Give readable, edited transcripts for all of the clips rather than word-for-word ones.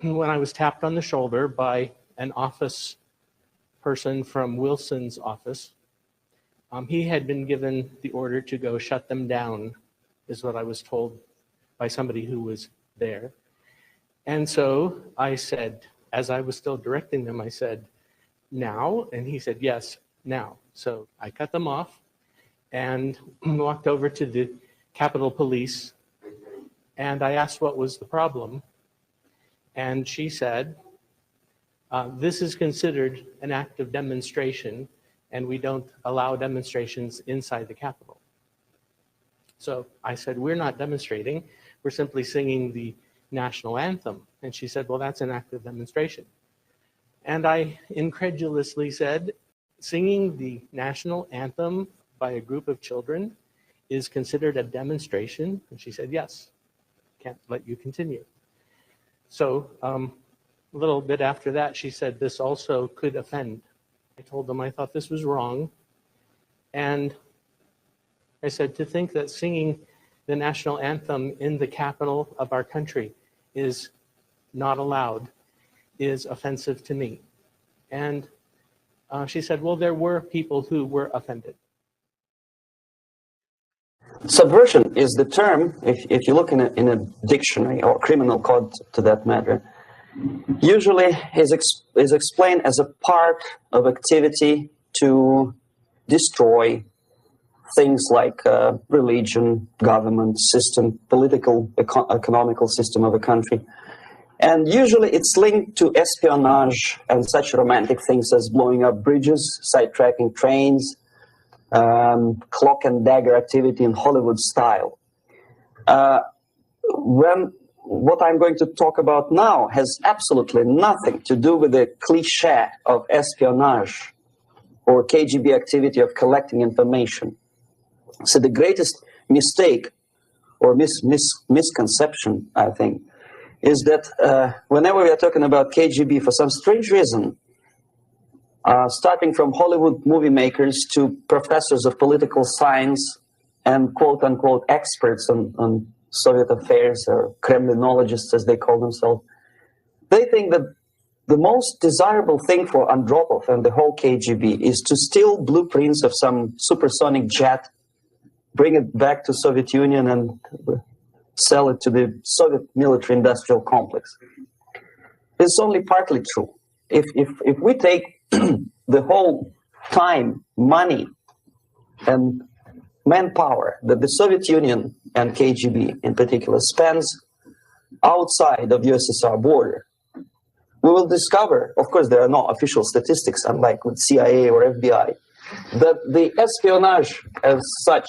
when I was tapped on the shoulder by an office person from Wilson's office. He had been given the order to go shut them down, is what I was told by somebody who was there. And so I said, as I was still directing them, I said, now? And he said, yes, now. So I cut them off and walked over to the Capitol Police, and I asked what was the problem. And she said, this is considered an act of demonstration, and we don't allow demonstrations inside the Capitol. So I said, we're not demonstrating, we're simply singing the national anthem. And she said, well, that's an act of demonstration. And I incredulously said, singing the national anthem by a group of children is considered a demonstration? And she said, yes, can't let you continue. So a little bit after that, she said, this also could offend. I told them I thought this was wrong. And I said, to think that singing the national anthem in the capital of our country is not allowed is offensive to me. And she said, well, there were people who were offended. Subversion is the term, if you look in a dictionary or criminal code to that matter, usually is explained as a part of activity to destroy things like religion, government system, political, economical system of a country. And usually it's linked to espionage and such romantic things as blowing up bridges, sidetracking trains, cloak and dagger activity in Hollywood style. What I'm going to talk about now has absolutely nothing to do with the cliche of espionage or KGB activity of collecting information. So the greatest mistake or misconception, I think, is that whenever we are talking about KGB, for some strange reason, starting from Hollywood movie makers to professors of political science and quote-unquote experts on Soviet affairs, or Kremlinologists as they call themselves, they think that the most desirable thing for Andropov and the whole KGB is to steal blueprints of some supersonic jet, bring it back to Soviet Union and sell it to the Soviet military-industrial complex. It's only partly true. If we take the whole time, money, and manpower that the Soviet Union and KGB in particular spends outside of USSR border, we will discover, of course there are no official statistics unlike with CIA or FBI, that the espionage as such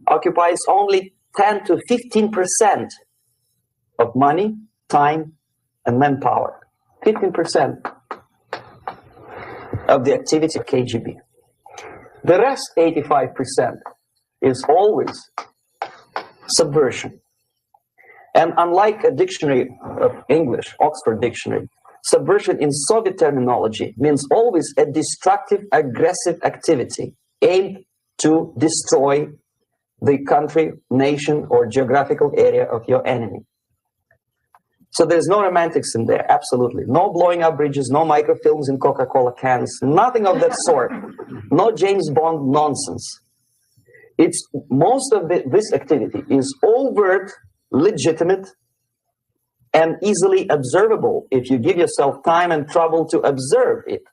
occupies only 10 to 15% of money, time, and manpower. 15% of the activity of KGB. The rest, 85%, is always subversion. And unlike a dictionary of English, Oxford Dictionary, subversion in Soviet terminology means always a destructive, aggressive activity aimed to destroy the country, nation, or geographical area of your enemy. So there's no romantics in there, absolutely. No blowing up bridges, no microfilms in Coca-Cola cans, nothing of that sort. No James Bond nonsense. It's most of this activity is overt, legitimate, and easily observable if you give yourself time and trouble to observe it.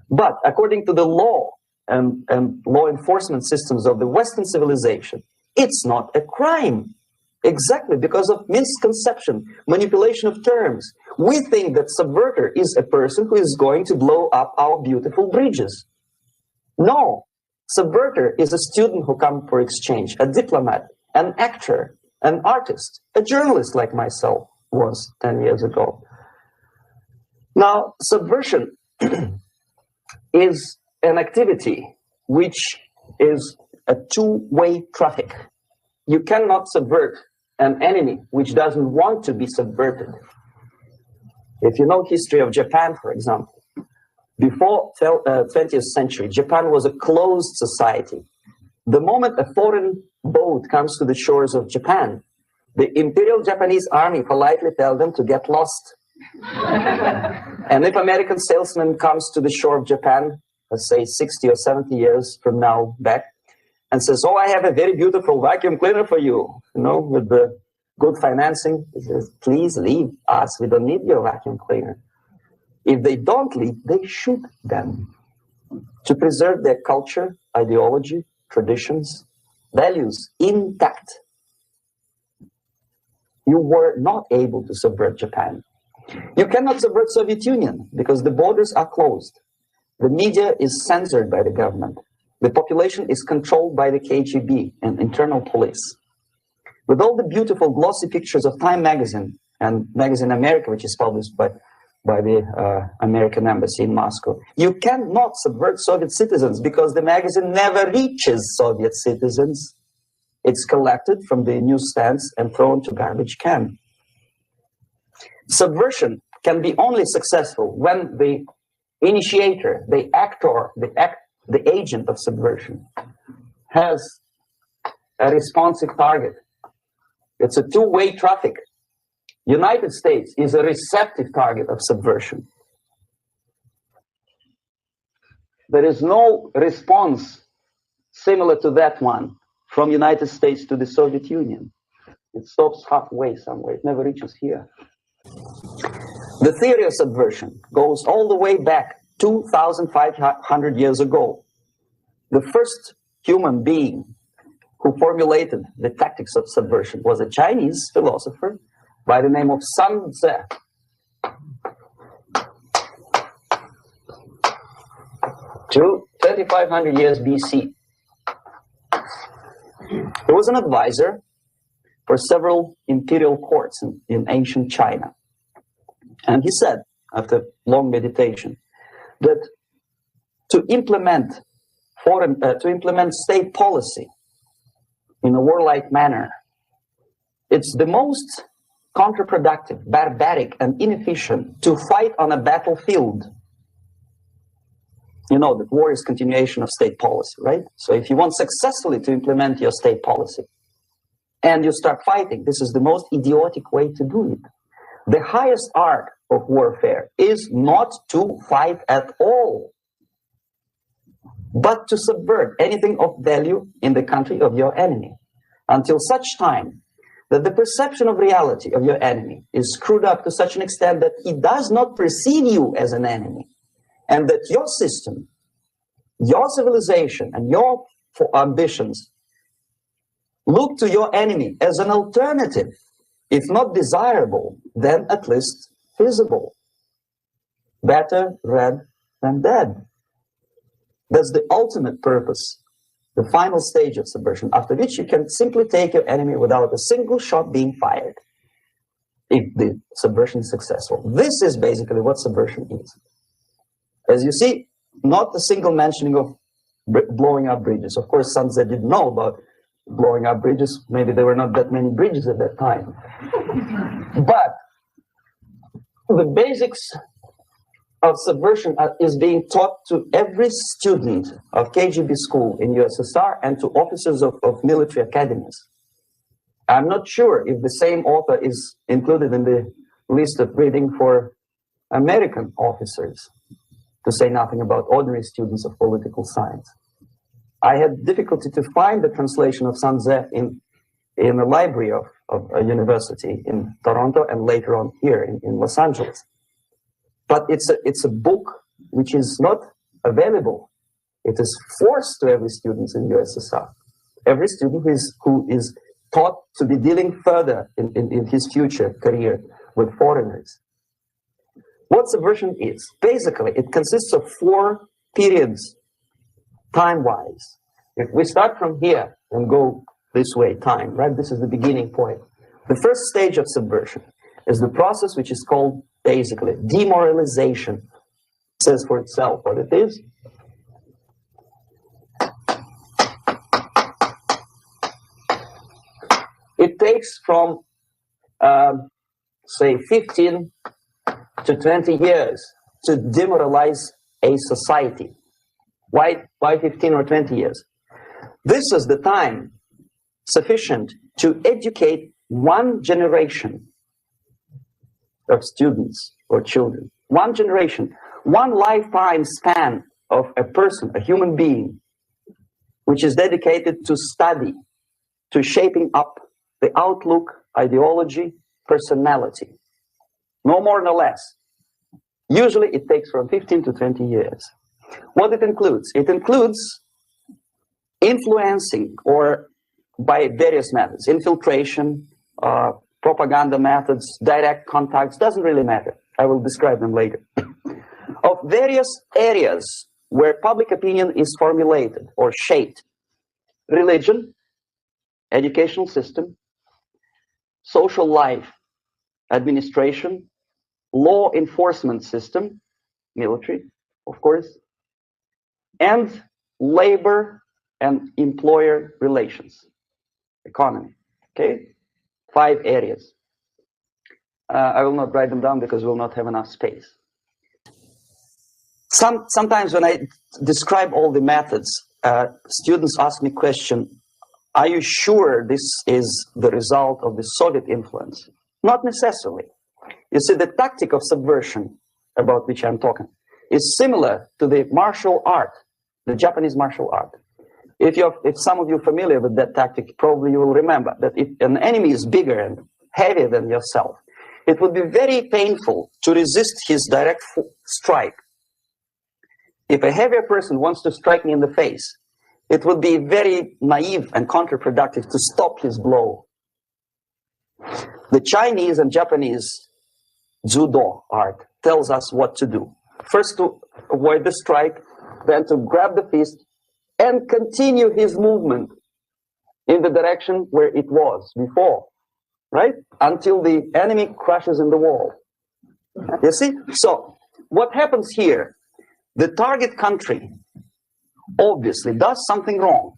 But according to the law and law enforcement systems of the Western civilization, it's not a crime. Exactly, because of misconception, manipulation of terms. We think that subverter is a person who is going to blow up our beautiful bridges. No, subverter is a student who comes for exchange, a diplomat, an actor, an artist, a journalist like myself was 10 years ago. Now, subversion is an activity which is a two-way traffic. You cannot subvert an enemy which doesn't want to be subverted. If you know history of Japan, for example, before 20th century, Japan was a closed society. The moment a foreign boat comes to the shores of Japan, The Imperial Japanese Army politely tell them to get lost. And if American salesman comes to the shore of Japan, let's say 60 or 70 years from now back, and says, oh, I have a very beautiful vacuum cleaner for you, with the good financing, he says, please leave us, we don't need your vacuum cleaner. If they don't leave, they shoot them to preserve their culture, ideology, traditions, values intact. You were not able to subvert Japan. You cannot subvert Soviet Union because the borders are closed. The media is censored by the government. The population is controlled by the KGB and internal police. With all the beautiful glossy pictures of Time magazine and Magazine America, which is published by the American embassy in Moscow, you cannot subvert Soviet citizens because the magazine never reaches Soviet citizens. It's collected from the newsstands and thrown to garbage can. Subversion can be only successful when the initiator, the actor, the agent of subversion has a responsive target. It's a two-way traffic. United States is a receptive target of subversion. There is no response similar to that one from United States to the Soviet Union. It stops halfway somewhere. It never reaches here. The theory of subversion goes all the way back 2,500 years ago. The first human being who formulated the tactics of subversion was a Chinese philosopher by the name of Sun Tzu. To 2,500 years BC. He was an advisor for several imperial courts in ancient China. And he said, after long meditation, that to implement state policy in a warlike manner, it's the most counterproductive, barbaric, and inefficient to fight on a battlefield. You know that war is continuation of state policy, right? So if you want successfully to implement your state policy and you start fighting, this is the most idiotic way to do it. The highest art of warfare is not to fight at all, but to subvert anything of value in the country of your enemy, until such time that the perception of reality of your enemy is screwed up to such an extent that he does not perceive you as an enemy, and that your system, your civilization, and your ambitions look to your enemy as an alternative, if not desirable, then at least feasible. Better red than dead. That's the ultimate purpose, the final stage of subversion, after which you can simply take your enemy without a single shot being fired, if the subversion is successful. This is basically what subversion is. As you see, not a single mentioning of blowing up bridges. Of course, Sun Tzu didn't know about blowing up bridges. Maybe there were not that many bridges at that time. But the basics of subversion is being taught to every student of KGB school in USSR and to officers of military academies. I'm not sure if the same author is included in the list of reading for American officers, to say nothing about ordinary students of political science. I had difficulty to find the translation of Sun Tzu in the library of a university in Toronto and later on here in Los Angeles. But it's a book which is not available. It is forced to every student in USSR. Every student who is taught to be dealing further in his future career with foreigners. What subversion is? Basically, it consists of 4 periods, time-wise. If we start from here and go this way, time, right? This is the beginning point. The first stage of subversion is the process which is called, basically, demoralization. It says for itself what it is. It takes from, say, 15 to 20 years to demoralize a society. Why 15 or 20 years? This is the time sufficient to educate one generation of students or children, one generation, one lifetime span of a person, a human being, which is dedicated to study, to shaping up the outlook, ideology, personality. No more, no less. Usually it takes from 15 to 20 years. What it includes? It includes influencing, or by various methods, infiltration, propaganda methods, direct contacts, doesn't really matter. I will describe them later. Of various areas where public opinion is formulated or shaped: religion, educational system, social life, administration, law enforcement system, military, of course, and labor and employer relations, economy. Okay, 5 areas. I will not write them down because we'll not have enough space. Sometimes when I describe all the methods, students ask me question, are you sure this is the result of the Soviet influence? Not necessarily. You see, the tactic of subversion, about which I'm talking, is similar to the martial art, the Japanese martial art. If some of you are familiar with that tactic, probably you will remember that if an enemy is bigger and heavier than yourself, it would be very painful to resist his direct strike. If a heavier person wants to strike me in the face, it would be very naive and counterproductive to stop his blow. The Chinese and Japanese judo art tells us what to do. First to avoid the strike, then to grab the fist and continue his movement in the direction where it was before, right? Until the enemy crashes in the wall. You see? So, what happens here? The target country obviously does something wrong.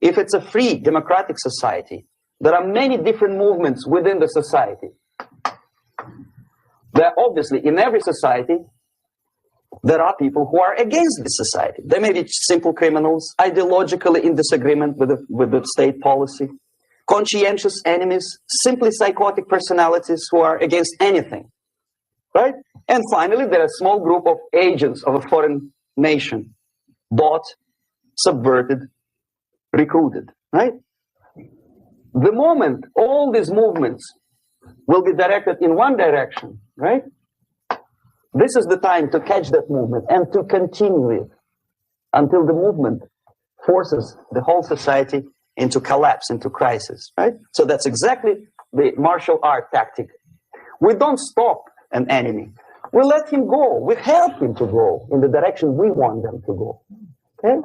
If it's a free democratic society, there are many different movements within the society. There are obviously, in every society, there are people who are against the society. They may be simple criminals, ideologically in disagreement with the state policy, conscientious enemies, simply psychotic personalities who are against anything, right? And finally, there are a small group of agents of a foreign nation, bought, subverted, recruited, right? The moment all these movements will be directed in one direction, right? This is the time to catch that movement and to continue it until the movement forces the whole society into collapse, into crisis, right? So that's exactly the martial art tactic. We don't stop an enemy. We let him go. We help him to go in the direction we want them to go, okay?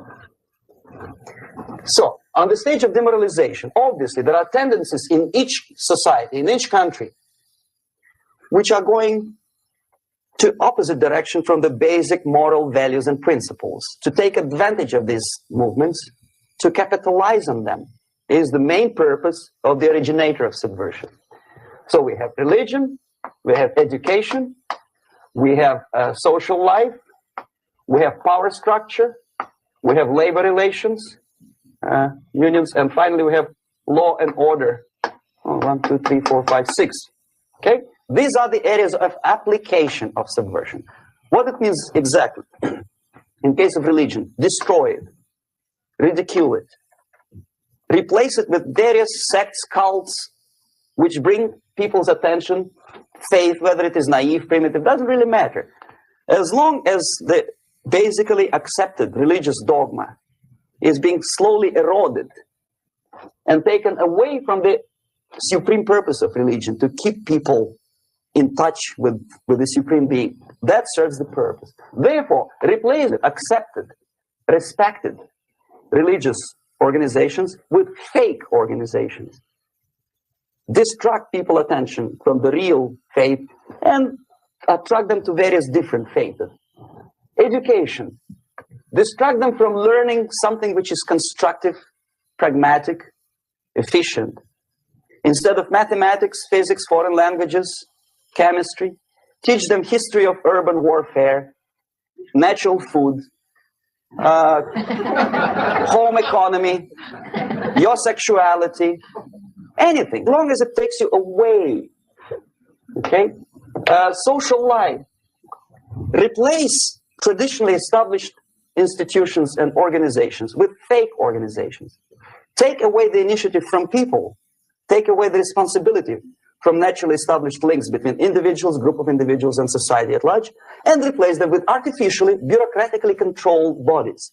So, on the stage of demoralization, obviously there are tendencies in each society, in each country, which are going to opposite direction from the basic moral values and principles. To take advantage of these movements, to capitalize on them, is the main purpose of the originator of subversion. So we have religion, we have education, we have social life, we have power structure, we have labor relations, unions, and finally we have law and order. 1, 2, 3, 4, 5, 6. Okay? These are the areas of application of subversion. What it means exactly? In case of religion, destroy it, ridicule it, replace it with various sects, cults, which bring people's attention, faith, whether it is naive, primitive, doesn't really matter. As long as the basically accepted religious dogma is being slowly eroded and taken away from the supreme purpose of religion, to keep people in touch with the supreme being, that serves the purpose. Therefore, replace it, accepted, respected religious organizations with fake organizations. Distract people's attention from the real faith and attract them to various different faiths. Education. Distract them from learning something which is constructive, pragmatic, efficient. Instead of mathematics, physics, foreign languages, chemistry, teach them history of urban warfare, natural food, home economy, your sexuality, Anything, as long as it takes you away. Okay? Social life. Replace traditionally established institutions and organizations with fake organizations. Take away the initiative from people. Take away the responsibility from naturally established links between individuals, group of individuals, and society at large, and replace them with artificially, bureaucratically controlled bodies.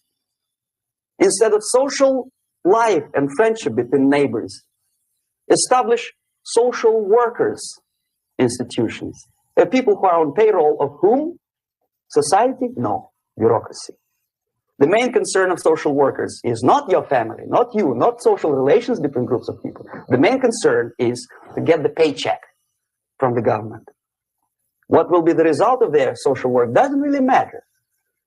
Instead of social life and friendship between neighbors, establish social workers institutions. People who are on payroll of whom? Society? No, bureaucracy. The main concern of social workers is not your family, not you, not social relations between groups of people. The main concern is to get the paycheck from the government. What will be the result of their social work doesn't really matter.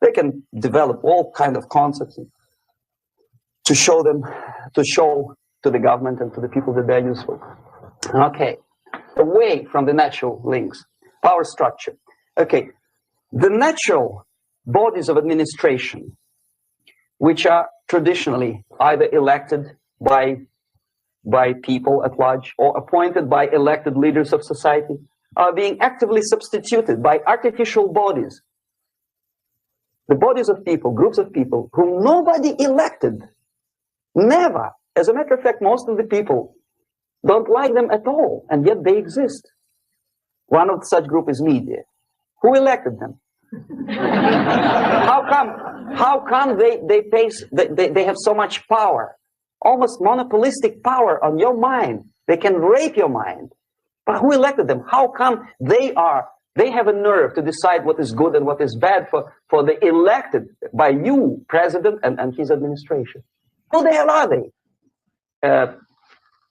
They can develop all kinds of concepts to show to the government and to the people that they're useful. Okay, away from the natural links, power structure. Okay, the natural bodies of administration, which are traditionally either elected by people at large or appointed by elected leaders of society, are being actively substituted by artificial bodies. The bodies of people, groups of people, whom nobody elected. Never. As a matter of fact, most of the people don't like them at all, and yet they exist. One of such group is media. Who elected them? How come they have so much power, almost monopolistic power on your mind? They can rape your mind. But who elected them? How come they have a nerve to decide what is good and what is bad for the elected by you, president, and his administration? Who the hell are they?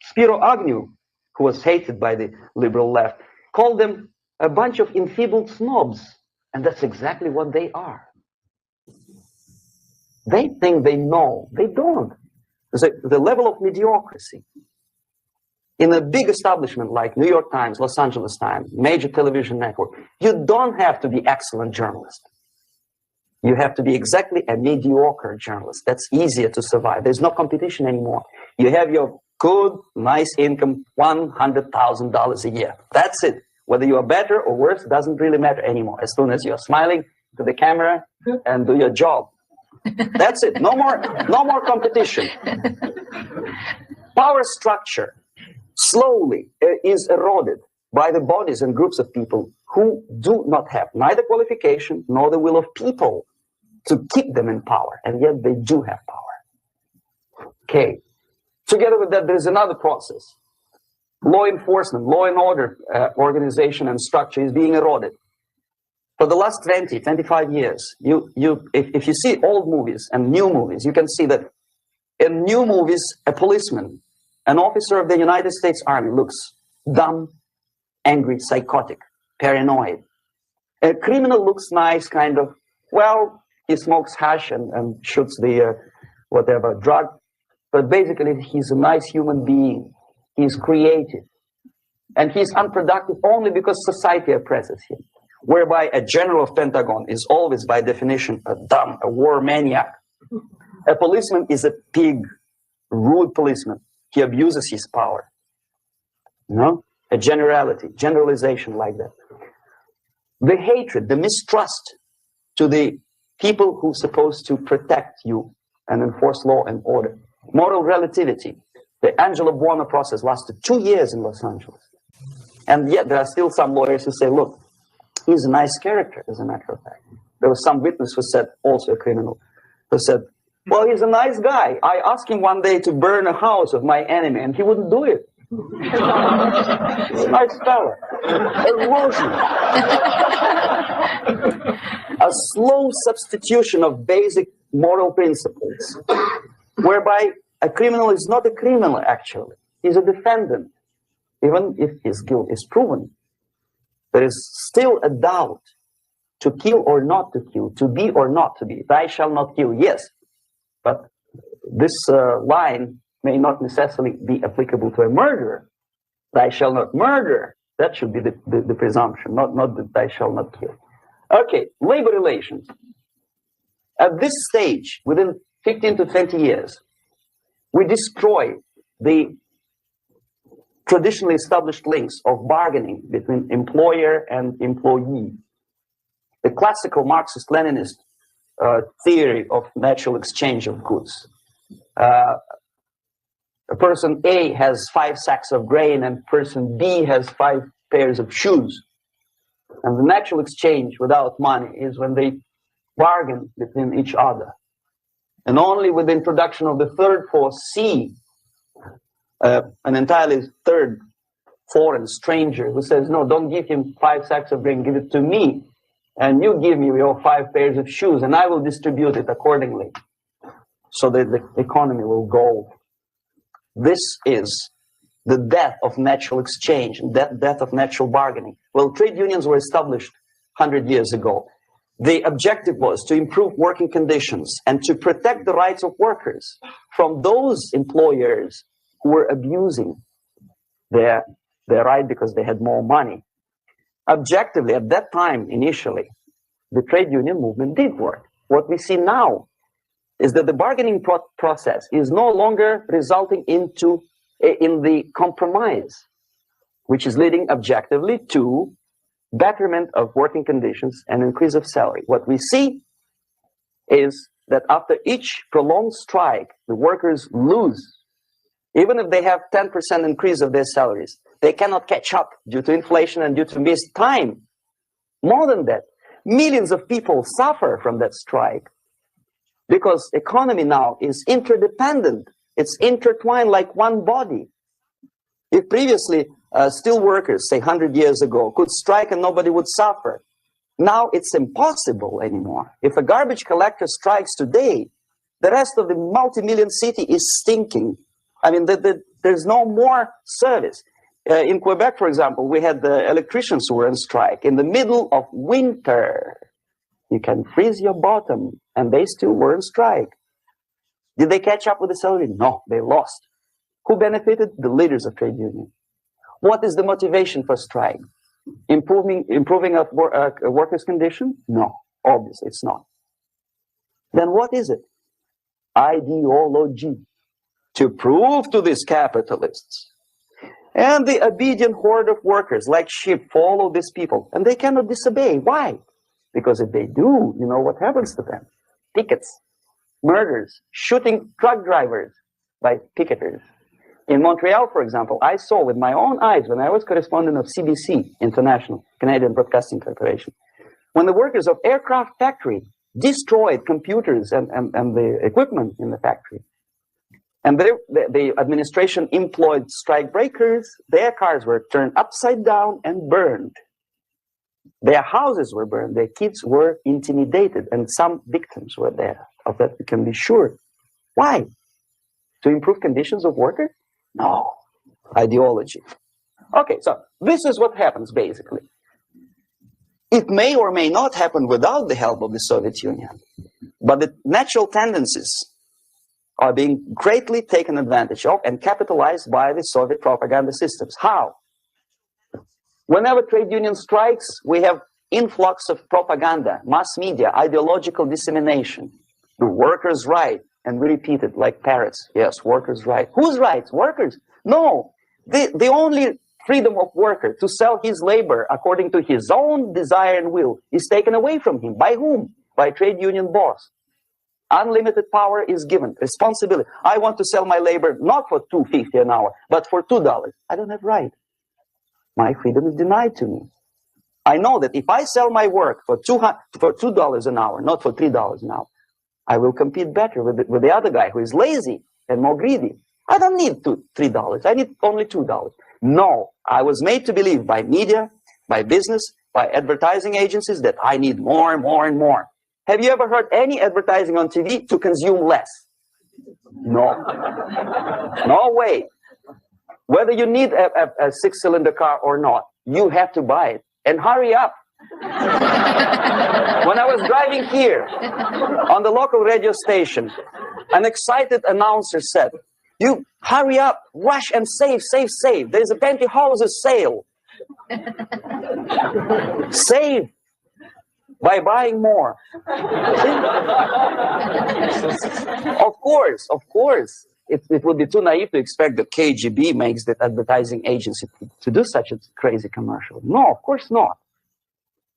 Spiro Agnew, who was hated by the liberal left, called them a bunch of enfeebled snobs. And that's exactly what they are. They think they know. They don't. The level of mediocrity. In a big establishment like New York Times, Los Angeles Times, major television network, you don't have to be excellent journalist. You have to be exactly a mediocre journalist. That's easier to survive. There's no competition anymore. You have your good, nice income, $100,000 a year. That's it. Whether you are better or worse doesn't really matter anymore. As soon as you're smiling to the camera and do your job. That's it. No more competition. Power structure slowly is eroded by the bodies and groups of people who do not have neither qualification nor the will of people to keep them in power, and yet they do have power. Okay. Together with that, there's another process. Law enforcement, law and order organization and structure is being eroded. For the last 20, 25 years, if you see old movies and new movies, you can see that in new movies, a policeman, an officer of the United States Army looks dumb, angry, psychotic, paranoid. A criminal looks nice, kind of, well, he smokes hash and shoots the whatever drug, but basically he's a nice human being. He's creative. And he's unproductive only because society oppresses him. Whereby a general of Pentagon is always, by definition, a dumb, a war maniac. A policeman is a pig, rude policeman. He abuses his power. You know? A generalization like that. The hatred, the mistrust to the people who are supposed to protect you and enforce law and order. Moral relativity. The Angelo Buono process lasted 2 years in Los Angeles. And yet there are still some lawyers who say, look, he's a nice character, as a matter of fact. There was some witness who said, also a criminal, who said, well, he's a nice guy. I asked him one day to burn a house of my enemy, and he wouldn't do it. He's a nice fella. Erosion. A slow substitution of basic moral principles, whereby a criminal is not a criminal, actually. He's a defendant. Even if his guilt is proven, there is still a doubt to kill or not to kill, to be or not to be. Thou shalt not kill, yes. But this line may not necessarily be applicable to a murderer. Thou shalt not murder. That should be the presumption, not that thou shalt not kill. Okay, labor relations. At this stage, within 15 to 20 years, we destroy the traditionally established links of bargaining between employer and employee. The classical Marxist-Leninist theory of natural exchange of goods. A person A has 5 sacks of grain and person B has 5 pairs of shoes. And the natural exchange without money is when they bargain between each other. And only with the introduction of the third force, C, an entirely third foreign stranger who says, no, don't give him 5 sacks of grain, give it to me. And you give me your 5 pairs of shoes and I will distribute it accordingly. So that the economy will go. This is the death of natural exchange, death of natural bargaining. Well, trade unions were established 100 years ago. The objective was to improve working conditions and to protect the rights of workers from those employers who were abusing their right because they had more money. Objectively, at that time, initially, the trade union movement did work. What we see now is that the bargaining process is no longer resulting in the compromise, which is leading objectively to betterment of working conditions and increase of salary. What we see is that after each prolonged strike, the workers lose. Even if they have 10% increase of their salaries, they cannot catch up due to inflation and due to missed time. More than that, millions of people suffer from that strike because economy now is interdependent. It's intertwined like one body. If previously steel workers, say 100 years ago, could strike and nobody would suffer, now it's impossible anymore. If a garbage collector strikes today, the rest of the multi-million city is stinking. I mean, there's no more service. In Quebec, for example, we had the electricians who were on strike in the middle of winter. You can freeze your bottom, and they still were on strike. Did they catch up with the salary? No, they lost. Who benefited? The leaders of trade union. What is the motivation for strike? Improving a workers' condition? No, obviously it's not. Then what is it? Ideology. To prove to these capitalists. And the obedient horde of workers, like sheep, follow these people. And they cannot disobey. Why? Because if they do, you know what happens to them? Pickets, murders, shooting truck drivers by picketers. In Montreal, for example, I saw with my own eyes when I was correspondent of CBC, International, Canadian Broadcasting Corporation, when the workers of aircraft factory destroyed computers and the equipment in the factory. And the administration employed strike breakers. Their cars were turned upside down and burned. Their houses were burned. Their kids were intimidated. And some victims were there. Of that we can be sure. Why? To improve conditions of workers? No. Ideology. Okay, so this is what happens basically. It may or may not happen without the help of the Soviet Union. But the natural tendencies are being greatly taken advantage of and capitalized by the Soviet propaganda systems. How? Whenever trade union strikes, we have influx of propaganda, mass media, ideological dissemination. The workers' right, and we repeat it like parrots. Yes, workers' right. Whose rights? Workers? No. The only freedom of worker to sell his labor according to his own desire and will is taken away from him. By whom? By trade union boss. Unlimited power is given, responsibility. I want to sell my labor not for $2.50 an hour, but for $2. I don't have right. My freedom is denied to me. I know that if I sell my work for $2 an hour, not for $3 an hour, I will compete better with the other guy who is lazy and more greedy. I don't need $3. I need only $2. No, I was made to believe by media, by business, by advertising agencies that I need more and more and more. Have you ever heard any advertising on TV to consume less? No. No way. Whether you need a 6-cylinder car or not, you have to buy it. And hurry up. When I was driving here on the local radio station, an excited announcer said, "You hurry up, rush and save, save, save. There's a pantyhose sale." Save. By buying more. Of course, it would be too naive to expect that KGB makes that advertising agency to do such a crazy commercial. No, of course not.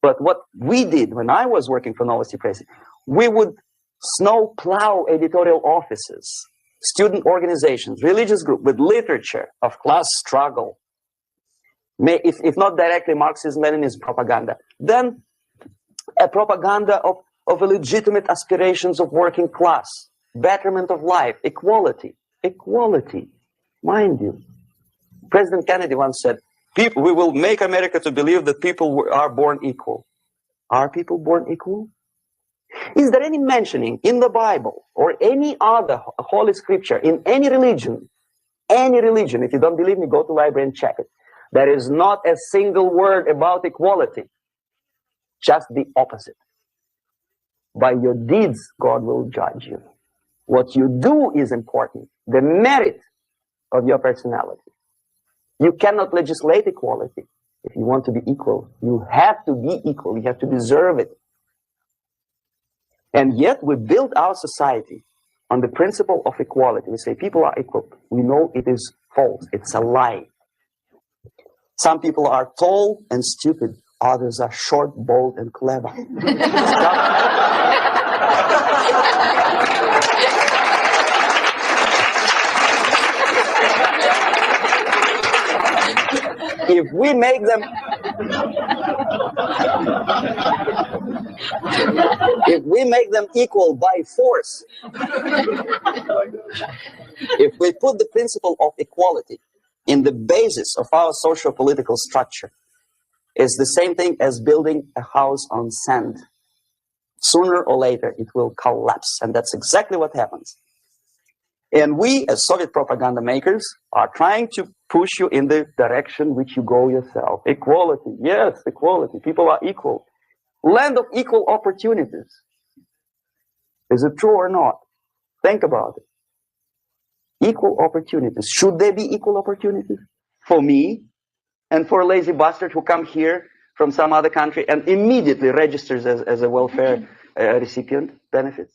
But what we did when I was working for Novosti Press, we would snow plow editorial offices, student organizations, religious groups with literature of class struggle, if not directly Marxism-Leninism propaganda, then a propaganda of legitimate aspirations of working class, betterment of life, equality, mind you. President Kennedy once said, we will make America to believe that people are born equal. Are people born equal? Is there any mentioning in the Bible or any other holy scripture in any religion, if you don't believe me, go to the library and check it. There is not a single word about equality, just the opposite. By your deeds, God will judge you. What you do is important, the merit of your personality. You cannot legislate equality. If you want to be equal, you have to be equal. You have to deserve it. And yet we build our society on the principle of equality. We say people are equal. We know it is false. It's a lie. Some people are tall and stupid. Others are short, bold, and clever. If we make them equal by force, if we put the principle of equality in the basis of our socio-political structure, it's the same thing as building a house on sand. Sooner or later, it will collapse, and that's exactly what happens. And we, as Soviet propaganda makers, are trying to push you in the direction which you go yourself. Equality, yes, equality. People are equal. Land of equal opportunities. Is it true or not? Think about it. Equal opportunities. Should there be equal opportunities? For me and for a lazy bastard who come here from some other country and immediately registers as a welfare recipient benefits?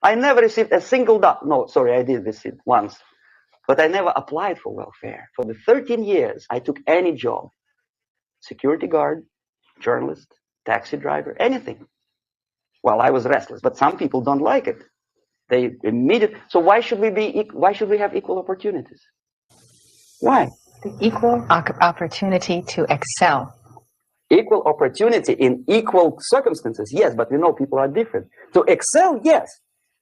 I never received a single dollar. No, sorry, I did receive once. But I never applied for welfare. For the 13 years, I took any job. Security guard, journalist, taxi driver, anything. Well, I was restless, but some people don't like it. They immediately. So why should we have equal opportunities? Why? The equal opportunity to excel. Equal opportunity in equal circumstances, yes, but we know people are different. To excel, yes,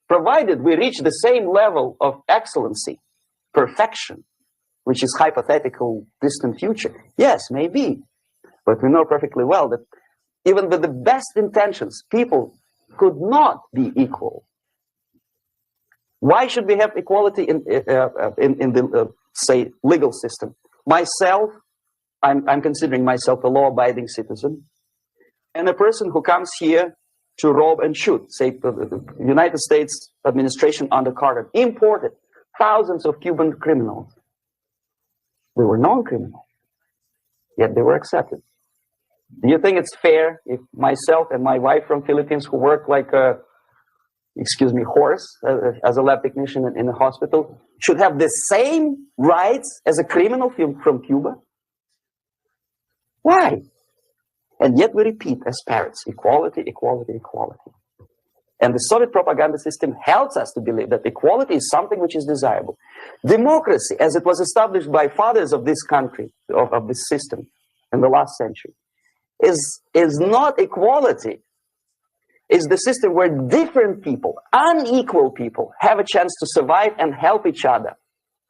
provided we reach the same level of excellency, perfection, which is hypothetical, distant future. Yes, maybe. But we know perfectly well that even with the best intentions, people could not be equal. Why should we have equality in the, say, legal system? Myself, I'm considering myself a law-abiding citizen, and a person who comes here to rob and shoot, say, the United States administration under Carter, imported thousands of Cuban criminals. They were non-criminal, yet they were accepted. Do you think it's fair if myself and my wife from Philippines, who work like a, horse as a lab technician in a hospital, should have the same rights as a criminal from Cuba? Why? And yet we repeat as parrots, equality, equality, equality. And the Soviet propaganda system helps us to believe that equality is something which is desirable. Democracy, as it was established by fathers of this country, of this system in the last century, is not equality. It's the system where different people, unequal people, have a chance to survive and help each other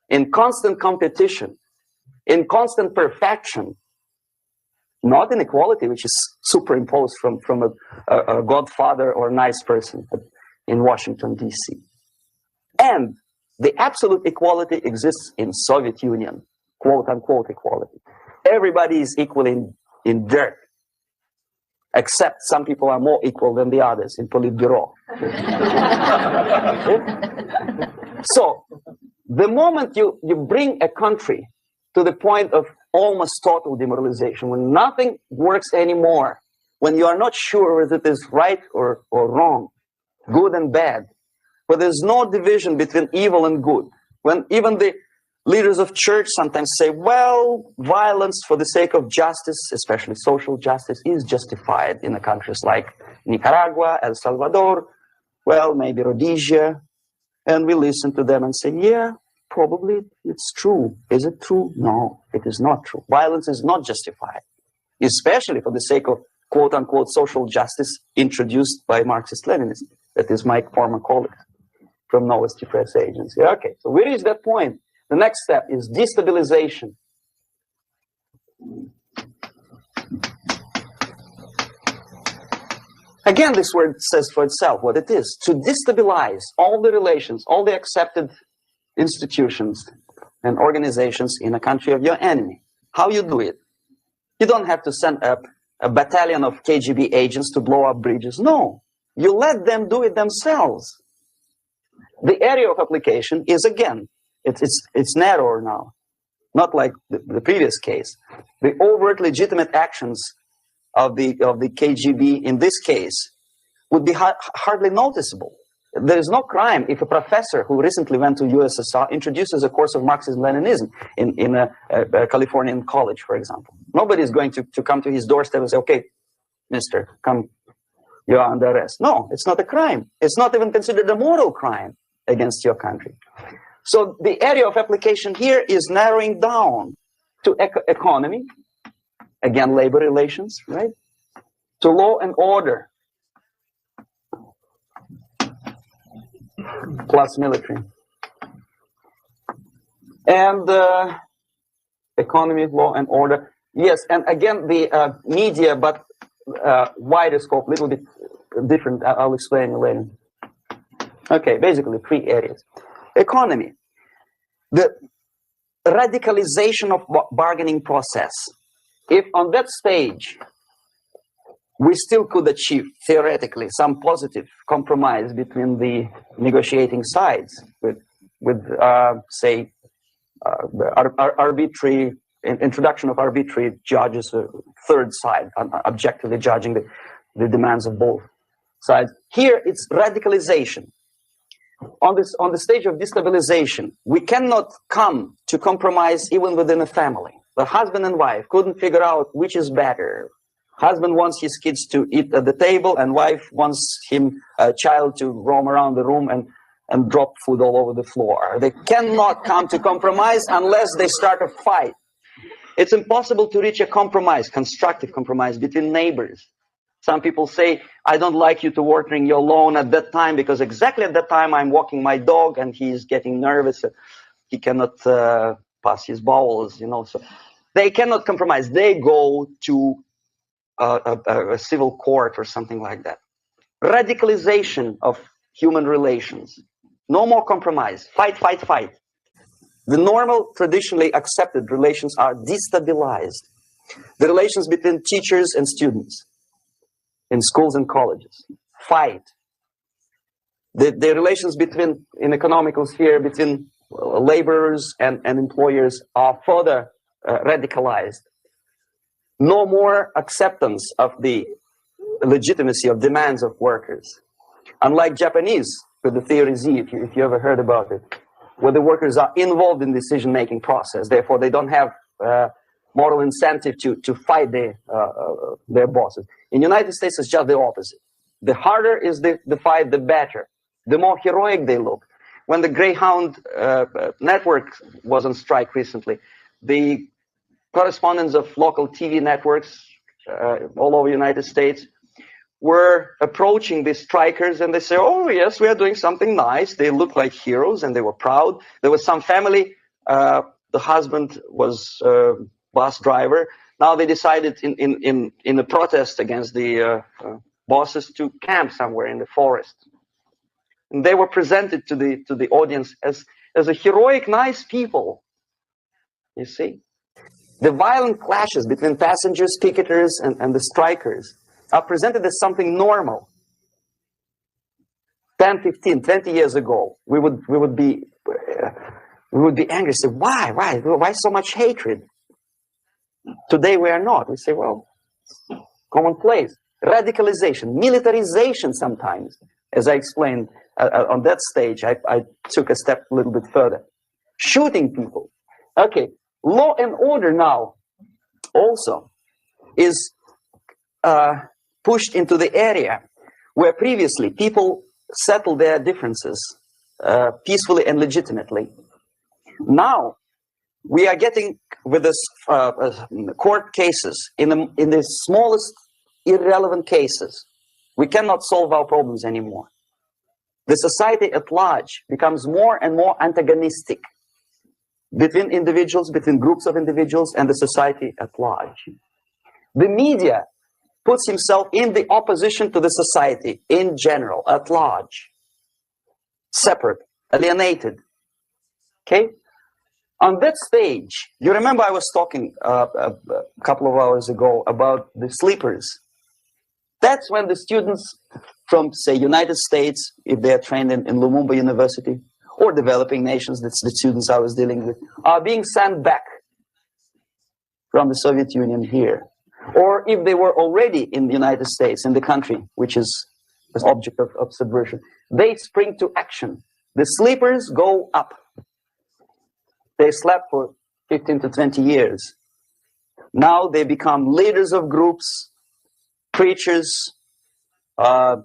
in constant competition, in constant perfection. Not inequality, which is superimposed from a godfather or a nice person in Washington, D.C. And the absolute equality exists in Soviet Union, quote-unquote equality. Everybody is equal in dirt, except some people are more equal than the others in Politburo. So, the moment you bring a country to the point of almost total demoralization, when nothing works anymore, when you are not sure whether it is right or wrong, good and bad, where there's no division between evil and good, When even the leaders of church sometimes say, well, violence for the sake of justice, especially social justice, is justified in the countries like Nicaragua, El Salvador, well, maybe Rhodesia. And we listen to them and say, yeah, probably it's true. Is it true? No, it is not true. Violence is not justified, especially for the sake of quote-unquote social justice introduced by Marxist-Leninism. That is my former colleague from Novosti Press Agency. Okay, so we reach that point. The next step is destabilization. Again, this word says for itself what it is. To destabilize all the relations, all the accepted institutions and organizations in a country of your enemy. How you do it? You don't have to send up a battalion of KGB agents to blow up bridges. No, you let them do it themselves. The area of application is, again, it's narrower now, not like the previous case. The overt legitimate actions of the KGB in this case would be hardly noticeable. There is no crime if a professor who recently went to USSR introduces a course of Marxism-Leninism in a Californian college, for example. Nobody is going to come to his doorstep and say, okay, mister, come, you are under arrest. No, it's not a crime. It's not even considered a moral crime against your country. So the area of application here is narrowing down to economy, again, labor relations, right? To law and order, plus military. And economy, law and order. Yes, and again, the media, but wider scope, a little bit different. I'll explain you later. Okay, basically 3 areas. Economy, the radicalization of bargaining process. If on that stage we still could achieve theoretically some positive compromise between the negotiating sides with say arbitrary introduction of arbitrary judges, a third side objectively judging the demands of both sides. Here it's radicalization. On the stage of destabilization, we cannot come to compromise even within a family. The husband and wife couldn't figure out which is better. Husband wants his kids to eat at the table, and wife wants a child to roam around the room and drop food all over the floor. They cannot come to compromise unless they start a fight. It's impossible to reach a compromise, constructive compromise between neighbors. Some people say, I don't like you to watering your lawn at that time because exactly at that time I'm walking my dog and he's getting nervous. He cannot pass his bowels, you know. So they cannot compromise. They go to a civil court or something like that. Radicalization of human relations. No more compromise. Fight, fight, fight. The normal, traditionally accepted relations are destabilized. The relations between teachers and students in schools and colleges. Fight. The relations between, in economical sphere, between laborers and employers are further radicalized. No more acceptance of the legitimacy of demands of workers. Unlike Japanese, with the theory Z, if you ever heard about it, where the workers are involved in the decision-making process, therefore they don't have moral incentive to fight their bosses. In the United States, it's just the opposite. The harder is the fight, the better. The more heroic they look. When the Greyhound network was on strike recently, the correspondents of local TV networks all over the United States were approaching the strikers and they say, oh yes, we are doing something nice. They look like heroes and they were proud. There was some family, the husband was bus driver. Now they decided in a protest against the bosses to camp somewhere in the forest. And they were presented to the audience as a heroic, nice people. You see? The violent clashes between passengers, picketers, and the strikers are presented as something normal. 10, 15, 20 years ago, we would be angry. Say, why so much hatred? Today we are not. We say, well, commonplace. Radicalization, militarization sometimes. As I explained on that stage, I took a step a little bit further. shooting people. Okay, law and order now also is pushed into the area where previously people settled their differences peacefully and legitimately. Now we are getting with this court cases in the smallest irrelevant cases. We cannot solve our problems anymore. The society at large becomes more and more antagonistic between individuals, between groups of individuals, and the society at large. The media puts himself in the opposition to the society in general, at large, separate, alienated. Okay? On that stage, you remember I was talking a couple of hours ago about the sleepers. That's when the students from, say, United States, if they are trained in Lumumba University, or developing nations, that's the students I was dealing with, are being sent back from the Soviet Union here. Or if they were already in the United States, in the country, which is the object of subversion, they spring to action. The sleepers go up. They slept for 15 to 20 years. Now they become leaders of groups, preachers, I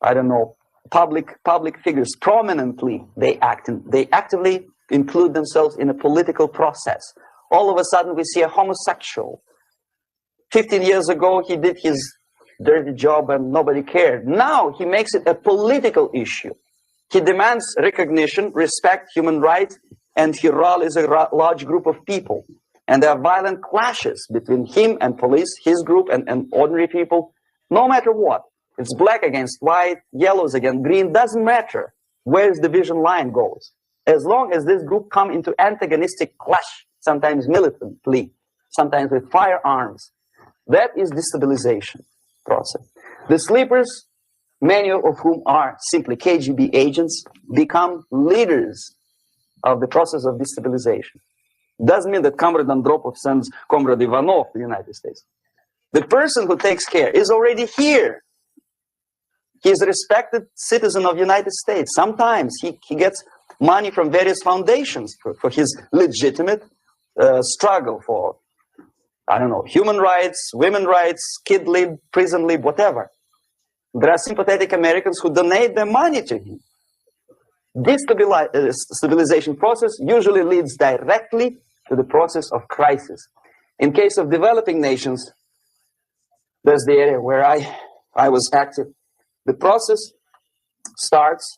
don't know, public figures. Prominently, they actively include themselves in a political process. All of a sudden, we see a homosexual. 15 years ago, he did his dirty job and nobody cared. Now he makes it a political issue. He demands recognition, respect, human rights, and he rallies a large group of people. And there are violent clashes between him and police, his group and ordinary people, no matter what. It's black against white, yellows against green, doesn't matter where the division line goes. As long as this group come into antagonistic clash, sometimes militantly, sometimes with firearms, that is destabilization process. The sleepers, many of whom are simply KGB agents, become leaders of the process of destabilization. Doesn't mean that Comrade Andropov sends Comrade Ivanov to the United States. The person who takes care is already here. He is a respected citizen of the United States. Sometimes he gets money from various foundations for his legitimate struggle for, I don't know, human rights, women's rights, kid lib, prison lib, whatever. There are sympathetic Americans who donate their money to him. This stabilization process usually leads directly to the process of crisis. In case of developing nations, that's the area where I was active. The process starts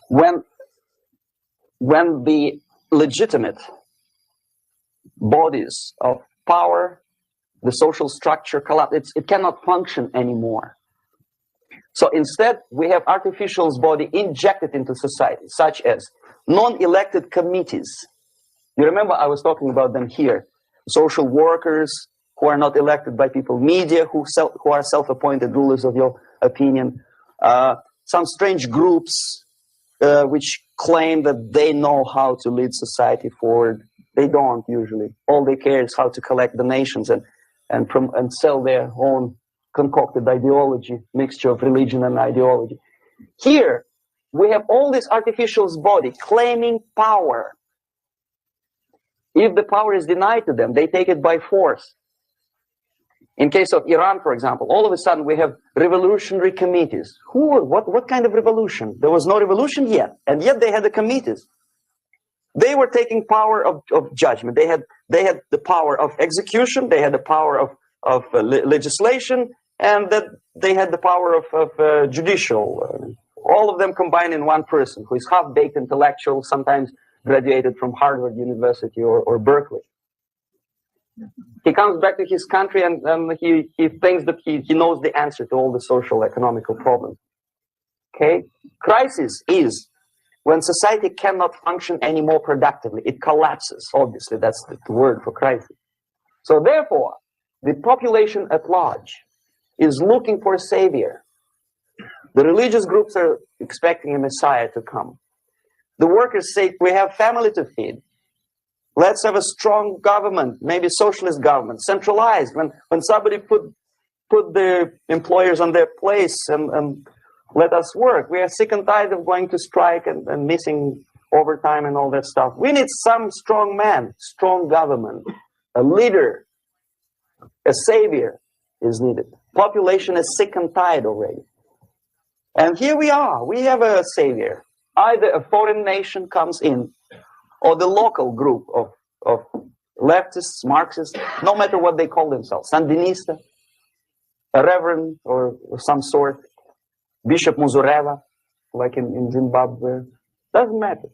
when the legitimate bodies of power, the social structure collapse. It cannot function anymore. So instead, we have artificial body injected into society, such as non-elected committees. You remember I was talking about them here. Social workers who are not elected by people, media who are self-appointed rulers of your opinion, some strange groups which claim that they know how to lead society forward. They don't usually. All they care is how to collect donations and sell their own concocted ideology, mixture of religion and ideology. Here, we have all this artificial body claiming power. If the power is denied to them, they take it by force. In case of Iran, for example, all of a sudden we have revolutionary committees. What kind of revolution? There was no revolution yet, and yet they had the committees. They were taking power of judgment. They had the power of execution. They had the power of legislation, and that they had the power of judicial. All of them combined in one person who is half-baked intellectual, sometimes graduated from Harvard University or Berkeley. He comes back to his country and he thinks that he knows the answer to all the social economical problems. Okay? Crisis is when society cannot function any more productively. It collapses, obviously. That's the word for crisis. So therefore, the population at large is looking for a savior. The religious groups are expecting a messiah to come. The workers say, we have family to feed. Let's have a strong government, maybe socialist government, centralized. When somebody put the employers on their place and Let us work. We are sick and tired of going to strike and missing overtime and all that stuff. We need some strong man, strong government, a leader, a savior is needed. Population is sick and tired already. And here we are. We have a savior. Either a foreign nation comes in, or the local group of leftists, Marxists, no matter what they call themselves, Sandinista, a reverend or some sort, Bishop Muzureva, like in Zimbabwe, doesn't matter.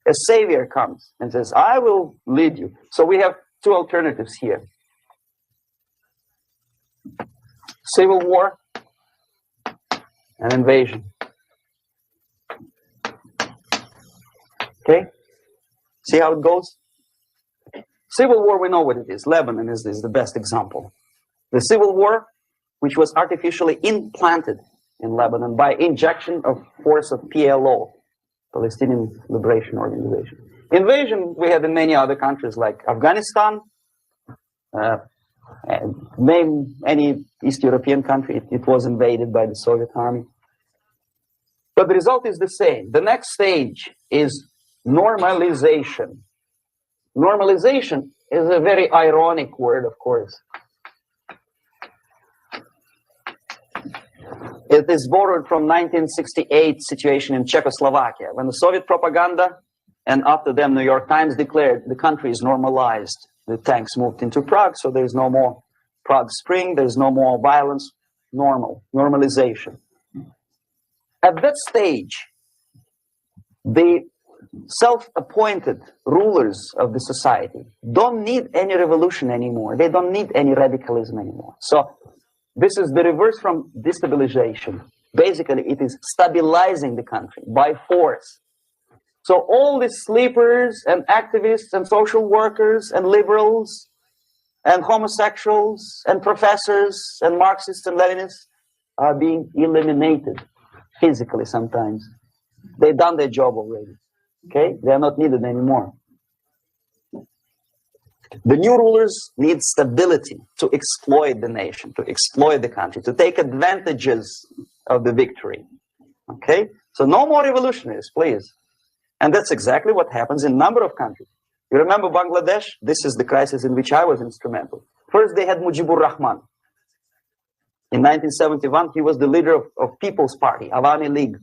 A savior comes and says, I will lead you. So we have two alternatives here. Civil war and invasion. Okay? See how it goes? Civil war, we know what it is. Lebanon is the best example. The civil war, which was artificially implanted in Lebanon by injection of force of PLO, Palestinian Liberation Organization. Invasion we had in many other countries like Afghanistan, name any East European country, it was invaded by the Soviet army. But the result is the same. The next stage is normalization. Normalization is a very ironic word, of course. It is borrowed from 1968 situation in Czechoslovakia, when the Soviet propaganda and after them New York Times declared the country is normalized. The tanks moved into Prague, so there's no more Prague Spring, there's no more violence, normalization. At that stage, the self-appointed rulers of the society don't need any revolution anymore. They don't need any radicalism anymore. So this is the reverse from destabilization. Basically, it is stabilizing the country by force. So all the sleepers and activists and social workers and liberals and homosexuals and professors and Marxists and Leninists are being eliminated physically sometimes. They've done their job already. Okay? They are not needed anymore. The new rulers need stability to exploit the nation, to exploit the country, to take advantages of the victory. Okay? So no more revolutionaries, please. And that's exactly what happens in a number of countries. You remember Bangladesh? This is the crisis in which I was instrumental. First, they had Mujibur Rahman. In 1971, he was the leader of People's Party, Awami League,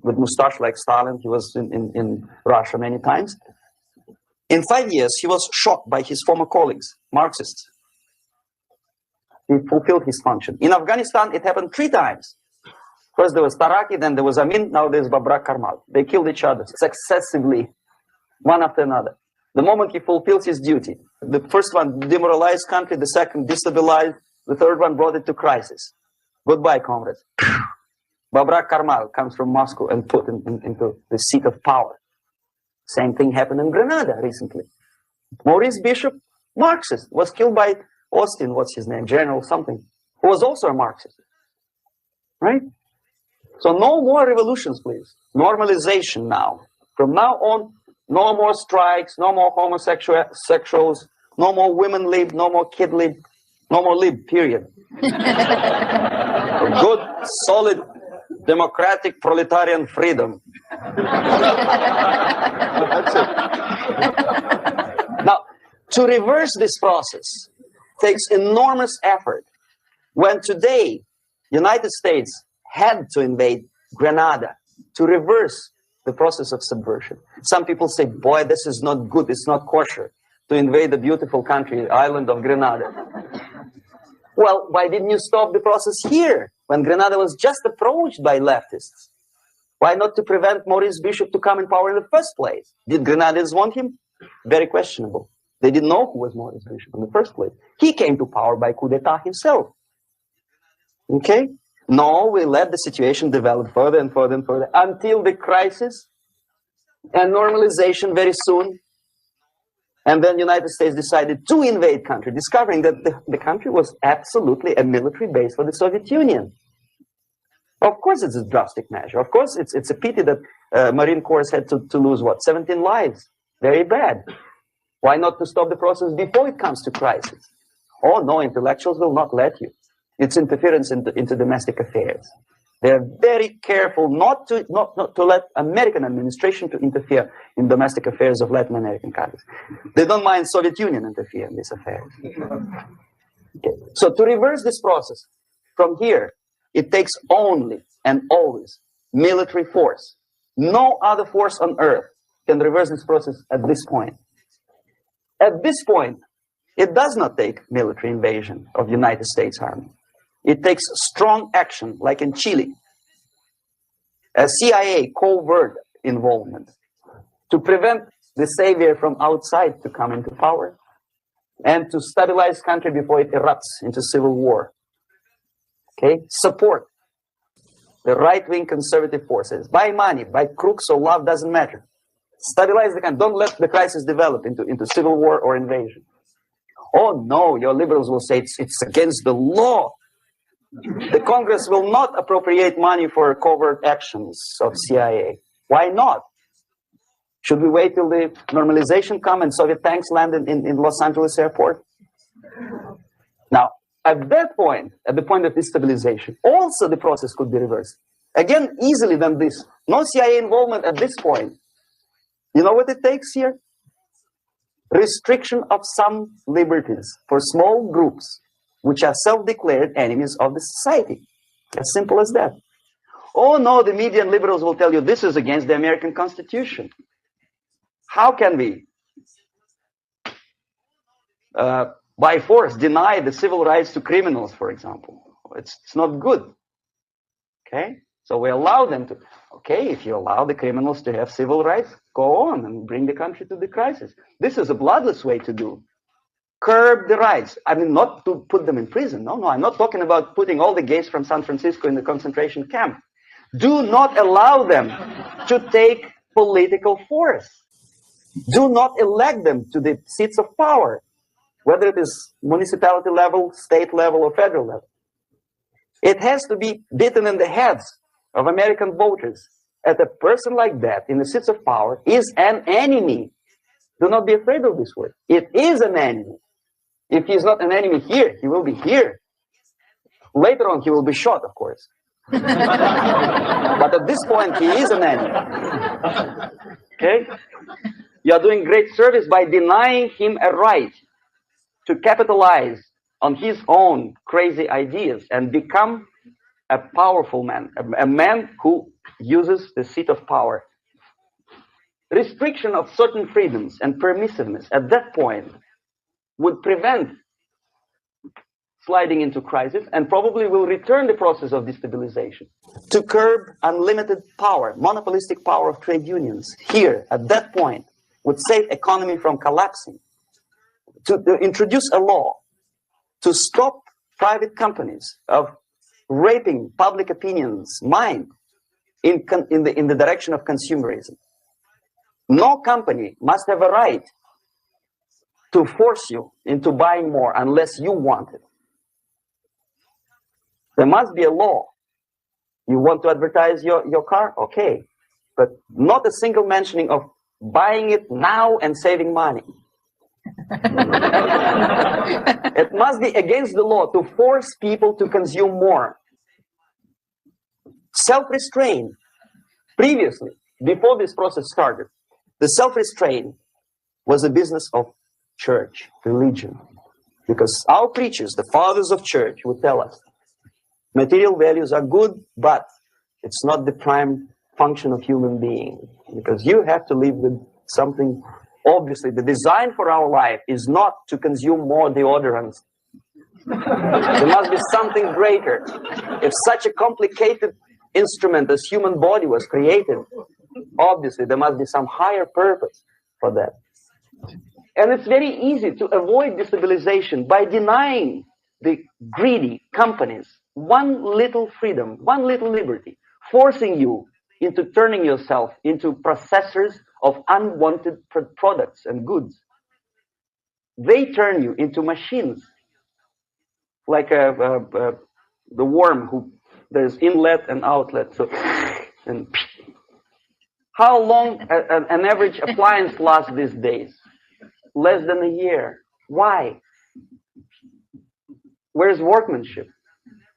with mustache like Stalin. He was in Russia many times. In 5 years, he was shot by his former colleagues, Marxists. He fulfilled his function. In Afghanistan, it happened 3 times. First there was Taraki, then there was Amin, now there's Babrak Karmal. They killed each other successively, one after another. The moment he fulfills his duty, the first one demoralized country, the second destabilized, the third one brought it to crisis. Goodbye, comrades. Babrak Karmal comes from Moscow and put into the seat of power. Same thing happened in Grenada recently. Maurice Bishop, Marxist, was killed by Austin, what's his name, General something, who was also a Marxist. Right? So no more revolutions, please. Normalization now. From now on, no more strikes, no more homosexuals, no more women lib, no more kid lib, no more lib, period. Good, solid, democratic, proletarian freedom. That's it. Now, to reverse this process takes enormous effort. When today, United States had to invade Grenada to reverse the process of subversion. Some people say, boy, this is not good, it's not kosher to invade the beautiful country, island of Grenada. Well, why didn't you stop the process here when Grenada was just approached by leftists? Why not to prevent Maurice Bishop to come in power in the first place? Did Grenadians want him? Very questionable. They didn't know who was Maurice Bishop in the first place. He came to power by coup d'etat himself. Okay? No, we let the situation develop further and further and further until the crisis and normalization very soon. And then the United States decided to invade country, discovering that the country was absolutely a military base for the Soviet Union. Of course, it's a drastic measure. Of course, it's a pity that Marine Corps had to lose, what, 17 lives. Very bad. Why not to stop the process before it comes to crisis? Oh, no, intellectuals will not let you. It's interference into domestic affairs. They're very careful not to let American administration to interfere in domestic affairs of Latin American countries. They don't mind Soviet Union interfere in these affairs. Okay. So to reverse this process from here, it takes only and always military force. No other force on earth can reverse this process at this point. At this point, it does not take military invasion of the United States Army. It takes strong action, like in Chile, a CIA covert involvement to prevent the savior from outside to come into power and to stabilize country before it erupts into civil war. Okay, support the right-wing conservative forces. Buy money, buy crooks or love, doesn't matter. Stabilize the country. Don't let the crisis develop into civil war or invasion. Oh no, your liberals will say it's against the law. The Congress will not appropriate money for covert actions of CIA. Why not? Should we wait till the normalization come and Soviet tanks land in Los Angeles airport? Now, at that point, at the point of destabilization, also the process could be reversed. Again, easily than this. No CIA involvement at this point. You know what it takes here? Restriction of some liberties for small groups which are self-declared enemies of the society. As simple as that. Oh no, the media and liberals will tell you this is against the American Constitution. How can we, by force, deny the civil rights to criminals, for example? It's not good. Okay? So we allow them to, okay, if you allow the criminals to have civil rights, go on and bring the country to the crisis. This is a bloodless way to do. Curb the rights. I mean, not to put them in prison. No, I'm not talking about putting all the gays from San Francisco in the concentration camp. Do not allow them to take political force. Do not elect them to the seats of power, whether it is municipality level, state level, or federal level. It has to be beaten in the heads of American voters that a person like that in the seats of power is an enemy. Do not be afraid of this word. It is an enemy. If he's not an enemy here, he will be here. Later on, he will be shot, of course. But at this point, he is an enemy. Okay? You are doing great service by denying him a right to capitalize on his own crazy ideas and become a powerful man, a man who uses the seat of power. Restriction of certain freedoms and permissiveness at that point would prevent sliding into crisis and probably will return the process of destabilization. To curb unlimited power, monopolistic power of trade unions here at that point would save economy from collapsing. To introduce a law to stop private companies of raping public opinion's mind in the direction of consumerism. No company must have a right to force you into buying more unless you want it. There must be a law. You want to advertise your car? Okay. But not a single mentioning of buying it now and saving money. It must be against the law to force people to consume more. Self-restraint. Previously, before this process started, the self-restraint was a business of church, religion. Because our preachers, the fathers of church, would tell us, material values are good, but it's not the prime function of human being. Because you have to live with something. Obviously, the design for our life is not to consume more deodorants. There must be something greater. If such a complicated instrument as human body was created, obviously there must be some higher purpose for that. And it's very easy to avoid destabilization by denying the greedy companies one little freedom, one little liberty, forcing you into turning yourself into processors of unwanted products and goods. They turn you into machines, like the worm who there's inlet and outlet. So, and how long an average appliance lasts these days? Less than a year. Why? Where's workmanship?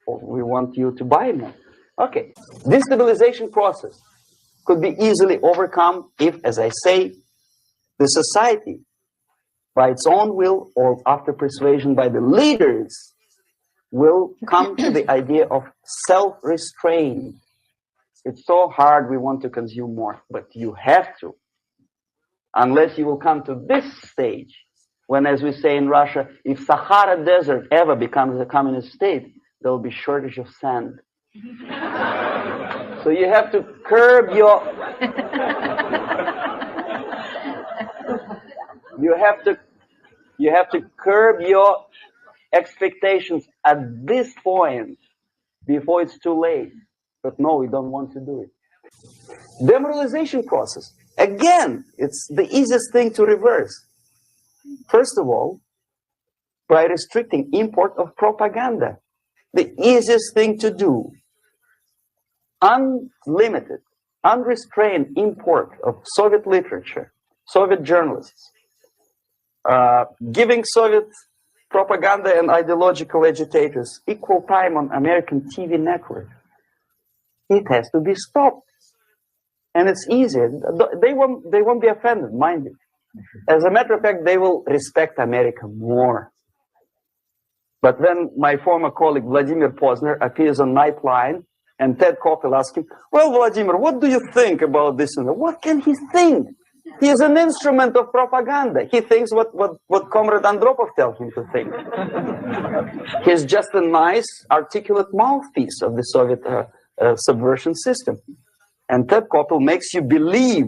Well, we want you to buy more. Okay, destabilization process could be easily overcome if, as I say, the society, by its own will or after persuasion by the leaders, will come to the idea of self-restraint. It's so hard, we want to consume more, but you have to. Unless you will come to this stage, when, as we say in Russia, if Sahara Desert ever becomes a communist state, there will be shortage of sand. So you have to curb your... You have to curb your expectations at this point before it's too late. But no, we don't want to do it. Demoralization process. Again, it's the easiest thing to reverse. First of all, by restricting import of propaganda. The easiest thing to do. Unlimited, unrestrained import of Soviet literature, Soviet journalists, giving Soviet propaganda and ideological agitators equal time on American TV network. It has to be stopped. And it's easy. They won't be offended, mind you. As a matter of fact, they will respect America more. But when my former colleague Vladimir Posner appears on Nightline and Ted Koppel asks him, well, Vladimir, what do you think about this? And what can he think? He is an instrument of propaganda. He thinks what Comrade Andropov tells him to think. He's just a nice, articulate mouthpiece of the Soviet subversion system. And Ted Koppel makes you believe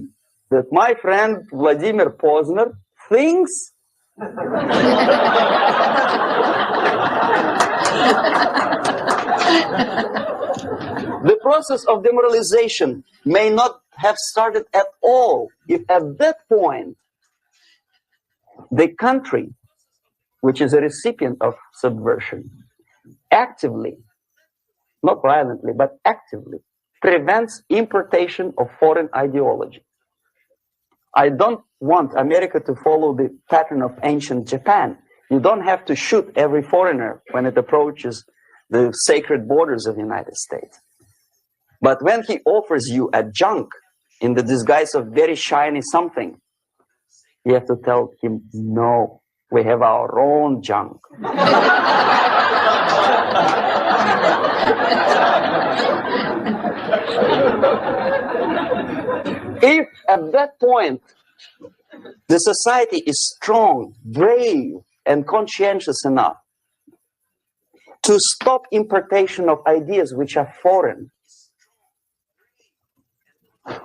that my friend Vladimir Posner thinks the process of demoralization may not have started at all if at that point the country, which is a recipient of subversion, actively, not violently, but actively, prevents importation of foreign ideology. I don't want America to follow the pattern of ancient Japan. You don't have to shoot every foreigner when it approaches the sacred borders of the United States. But when he offers you a junk in the disguise of very shiny something, you have to tell him, no, we have our own junk. If at that point the society is strong, brave, and conscientious enough to stop importation of ideas which are foreign,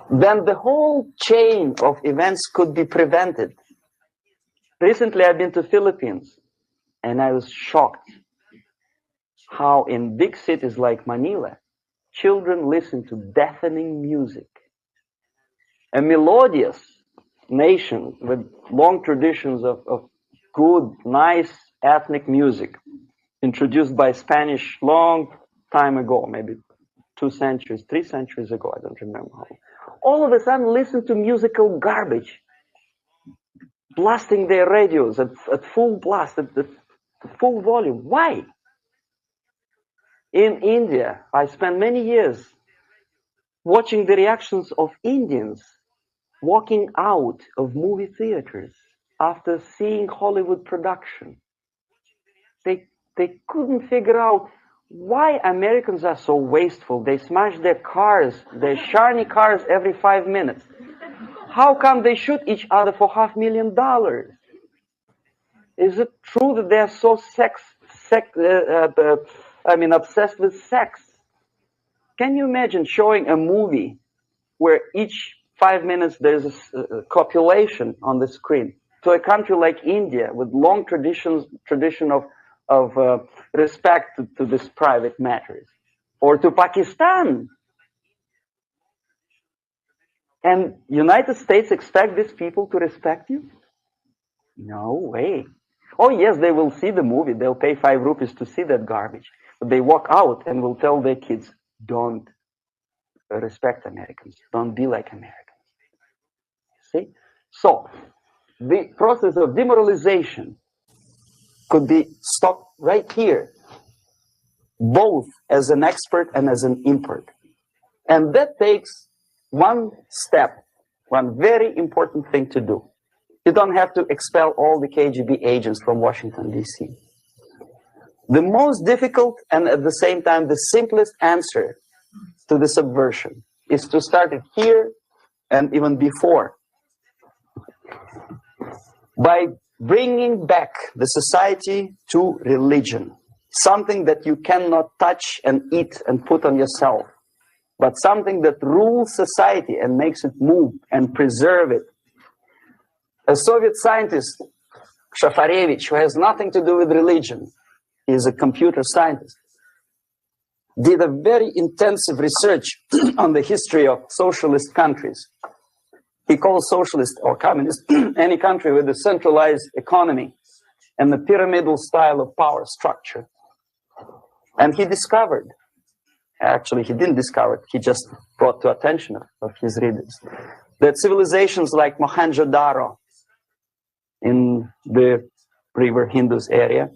then the whole chain of events could be prevented. Recently, I've been to Philippines, and I was shocked how in big cities like Manila, children listen to deafening music. A melodious nation with long traditions of good, nice ethnic music, introduced by Spanish long time ago, maybe 2 centuries, 3 centuries ago, I don't remember how. All of a sudden listen to musical garbage, blasting their radios at full blast, at full volume. Why? In India, I spent many years watching the reactions of Indians walking out of movie theaters after seeing Hollywood production. They couldn't figure out why Americans are so wasteful. They smash their cars, their shiny cars every 5 minutes. How come they shoot each other for $500,000? Is it true that they're so obsessed with sex? Can you imagine showing a movie where each 5 minutes there's a copulation on the screen to a country like India with long tradition of respect to these private matters, or to Pakistan? And United States expect these people to respect you? No way. Oh yes, they will see the movie. They'll pay 5 rupees to see that garbage. But they walk out and will tell their kids, don't respect Americans. Don't be like Americans. See? So, the process of demoralization could be stopped right here both as an expert and as an impert. And that takes one step, one very important thing to do. You don't have to expel all the KGB agents from Washington, D.C. The most difficult and at the same time the simplest answer to the subversion is to start it here and even before, by bringing back the society to religion, something that you cannot touch and eat and put on yourself, but something that rules society and makes it move and preserve it. A Soviet scientist, Shafarevich, who has nothing to do with religion, he is a computer scientist, did a very intensive research on the history of socialist countries. He calls socialist or communist any country with a centralized economy and the pyramidal style of power structure. And he discovered, actually he didn't discover it, he just brought to attention of his readers, that civilizations like Mohenjo-Daro in the river Indus area,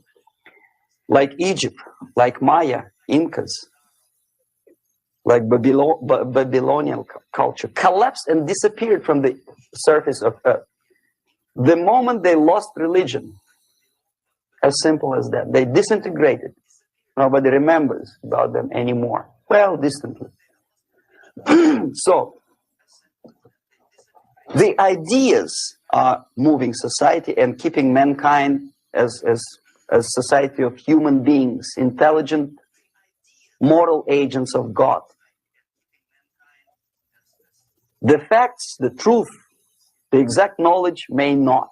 like Egypt, like Maya, Incas, like Babylonian culture, collapsed and disappeared from the surface of Earth. The moment they lost religion, as simple as that, they disintegrated. Nobody remembers about them anymore. Well, distantly. So, the ideas are moving society and keeping mankind as a society of human beings, intelligent, moral agents of God. The facts, the truth, the exact knowledge may not.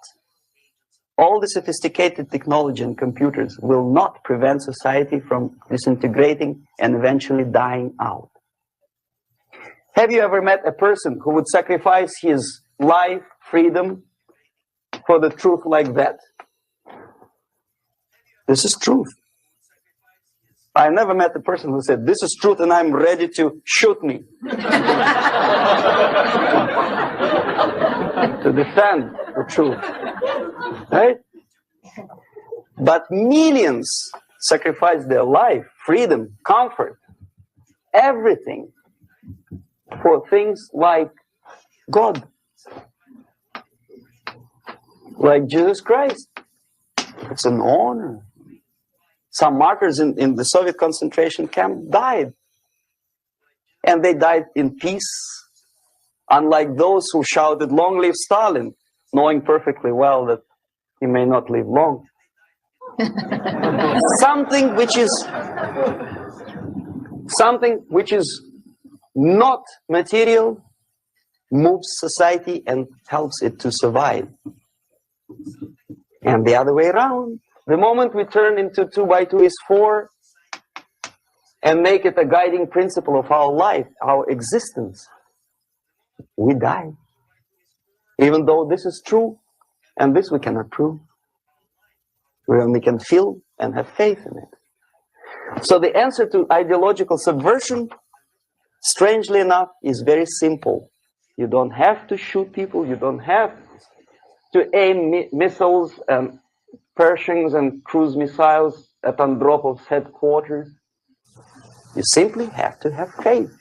All the sophisticated technology and computers will not prevent society from disintegrating and eventually dying out. Have you ever met a person who would sacrifice his life, freedom, for the truth like that? This is truth. I never met a person who said, this is truth and I'm ready to shoot me. To defend the truth. Right? But millions sacrifice their life, freedom, comfort, everything for things like God, like Jesus Christ. It's an honor. Some martyrs in the Soviet concentration camp died. And they died in peace, unlike those who shouted, "Long live Stalin," knowing perfectly well that he may not live long. Something which is not material moves society and helps it to survive. And the other way around. The moment we turn into 2 by 2 is 4 and make it a guiding principle of our life, our existence, we die. Even though this is true, and this we cannot prove. We only can feel and have faith in it. So the answer to ideological subversion, strangely enough, is very simple. You don't have to shoot people, you don't have to aim missiles and Pershings and cruise missiles at Andropov's headquarters. You simply have to have faith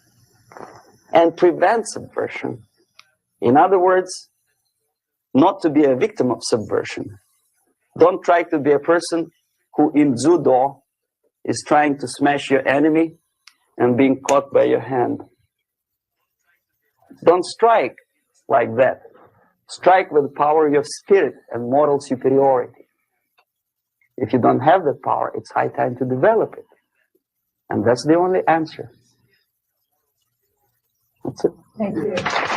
and prevent subversion. In other words, not to be a victim of subversion. Don't try to be a person who in judo is trying to smash your enemy and being caught by your hand. Don't strike like that. Strike with the power of your spirit and moral superiority. If you don't have that power, it's high time to develop it. And that's the only answer. That's it. Thank you.